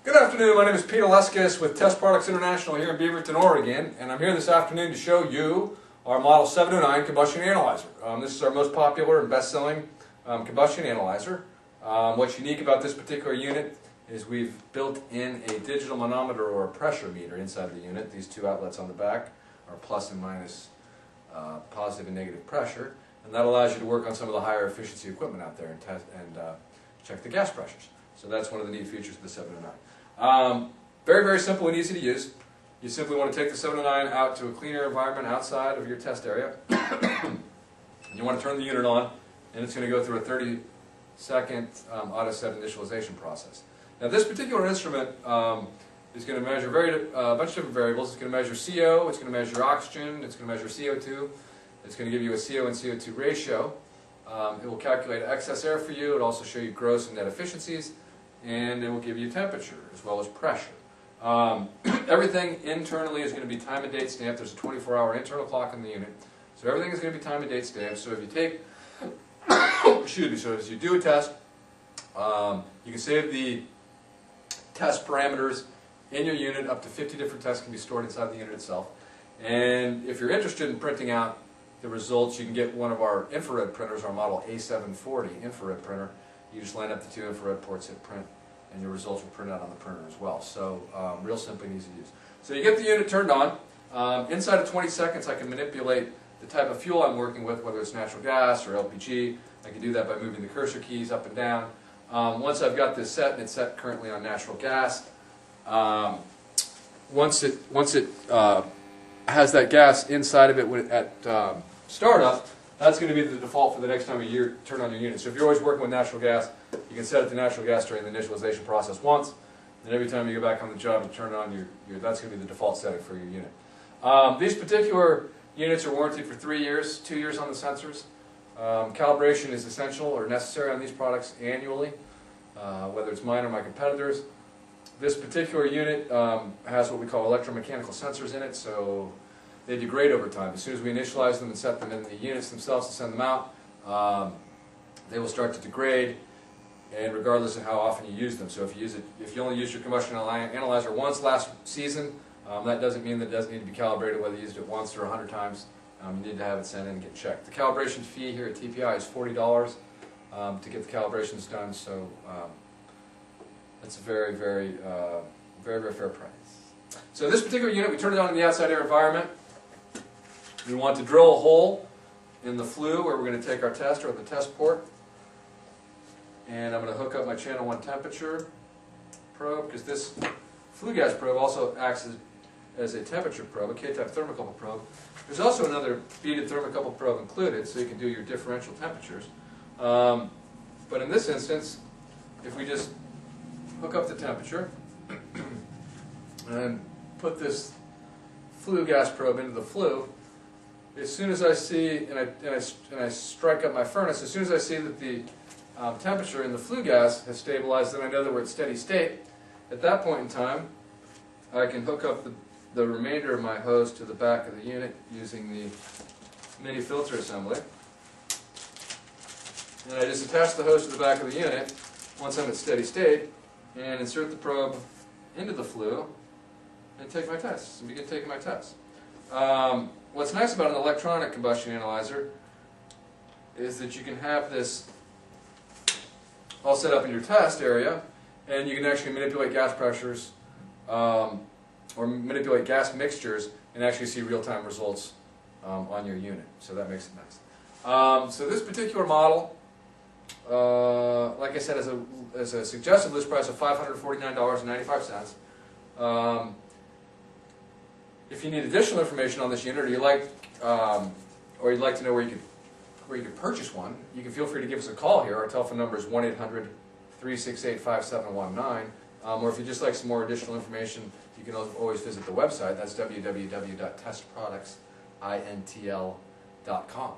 Good afternoon, my name is Pete Aleskis with Test Products International here in Beaverton, Oregon, and I'm here this afternoon to show you our Model 709 combustion analyzer. This is our most popular and best-selling combustion analyzer. What's unique about this particular unit is we've built in a digital manometer or a pressure meter inside the unit. These two outlets on the back are plus and minus positive and negative pressure, and that allows you to work on some of the higher efficiency equipment out there and test and check the gas pressures. So that's one of the neat features of the 709. Very, very simple and easy to use. You simply want to take the 709 out to a cleaner environment outside of your test area. You want to turn the unit on, and it's going to go through a 30-second auto-set initialization process. Now this particular instrument is going to measure a bunch of different variables. It's going to measure CO, it's going to measure oxygen, it's going to measure CO2, it's going to give you a CO and CO2 ratio. It will calculate excess air for you. It will also show you gross and net efficiencies, and it will give you temperature as well as pressure. Everything internally is going to be time and date stamped. There's a 24-hour internal clock in the unit, so everything is going to be time and date stamped. So if you take, excuse me, so as you do a test, you can save the test parameters in your unit. Up to 50 different tests can be stored inside the unit itself. And if you're interested in printing out the results, you can get one of our infrared printers, our model A740 infrared printer. You just line up the two infrared ports, hit print, and your results will print out on the printer as well. So real simple and easy to use. So you get the unit turned on. Inside of 20 seconds I can manipulate the type of fuel I'm working with, whether it's natural gas or LPG. I can do that by moving the cursor keys up and down. Once I've got this set, and it's set currently on natural gas, once it has that gas inside of it at startup, that's going to be the default for the next time you turn on your unit. So if you're always working with natural gas, you can set it to natural gas during the initialization process once, and every time you go back on the job and turn it on, that's going to be the default setting for your unit. These particular units are warranted for 3 years, 2 years on the sensors. Calibration is essential or necessary on these products annually, whether it's mine or my competitors. This particular unit has what we call electromechanical sensors in it, so they degrade over time. As soon as we initialize them and set them in the units themselves to send them out, they will start to degrade, and regardless of how often you use them. So if you only used your combustion analyzer once last season, that doesn't mean that it doesn't need to be calibrated whether you used it once or 100 times. You need to have it sent in and get checked. The calibration fee here at TPI is $40 to get the calibrations done, so that's a very, very fair price. So this particular unit, we turn it on in the outside air environment. We want to drill a hole in the flue where we're going to take our tester at the test port. And I'm going to hook up my channel 1 temperature probe, because this flue gas probe also acts as a temperature probe, a K-type thermocouple probe. There's also another beaded thermocouple probe included, so you can do your differential temperatures. But in this instance, if we just hook up the temperature and put this flue gas probe into the flue, as soon as I see, and I strike up my furnace, as soon as I see that the temperature in the flue gas has stabilized, then I know that we're at steady state. At that point in time, I can hook up the remainder of my hose to the back of the unit using the mini filter assembly. And I just attach the hose to the back of the unit once I'm at steady state, and insert the probe into the flue and take my tests, and begin taking my tests. What's nice about an electronic combustion analyzer is that you can have this all set up in your test area, and you can actually manipulate gas pressures or manipulate gas mixtures and actually see real-time results on your unit. So that makes it nice. So this particular model, like I said, is a suggested list price of $549.95. If you need additional information on this unit, or you'd like to know where you could purchase one, you can feel free to give us a call here. Our telephone number is 1-800-368-5719. Or if you'd just like some more additional information, you can always visit the website. That's www.testproductsintl.com.